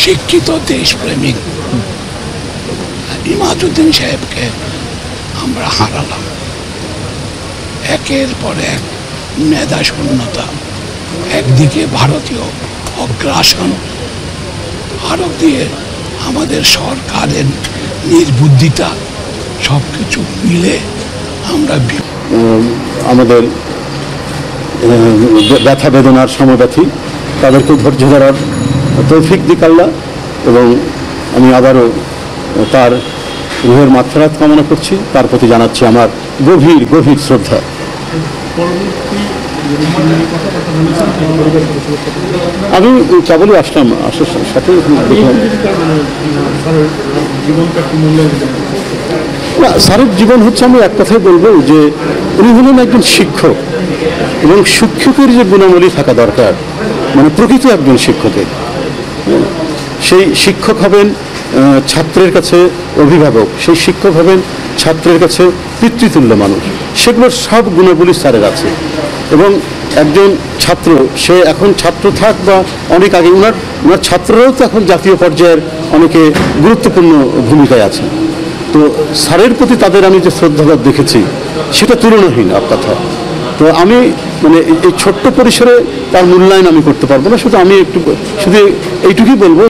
শিক্ষিত দেশপ্রেমিক ইমাদউদ্দিন সাহেবকে আমরা হারালাম। একের পর এক মেধা শূন্যতা, একদিকে ভারতীয় অগ্রাসন, আরো দিয়ে আমাদের সরকারের নির্বুদ্ধিতা, সব কিছু মিলে আমরা আমাদের ব্যথা বেদনার সমব্যথী, তাদেরকে ধৈর্য ধরার তৌফিক দিক আল্লাহ। এবং আমি আবারও তার রুহের মাগফিরাত কামনা করছি, তার প্রতি জানাচ্ছি আমার গভীর গভীর শ্রদ্ধা। আমি কেবলই আসলাম, আসার সাথে না, স্যারের জীবন হচ্ছে, আমি এক কথাই বলবো যে উনি হলেন একজন শিক্ষক, এবং শিক্ষকের যে গুণাবলী থাকা দরকার, মানে প্রকৃত একজন শিক্ষকের, সেই শিক্ষক হবেন ছাত্রের কাছে অভিভাবক, সেই শিক্ষক হবেন ছাত্রের কাছে পিতৃতুল্য মানুষ, সেগুলোর সব গুণাবলী স্যারের আছে। এবং একজন ছাত্র, সে এখন ছাত্র থাক বা অনেক আগে, ওনার ছাত্ররাও তো এখন জাতীয় পর্যায়ের অনেকে গুরুত্বপূর্ণ ভূমিকায় আছেন। তো স্যারের প্রতি তাদের আমি যে শ্রদ্ধাবোধ দেখেছি সেটা তুলনাহীন এক কথা। তো আমি মানে এই ছোট্ট পরিসরে তার মূল্যায়ন আমি করতে পারবো না, শুধু আমি শুধু এইটুকুই বলবো।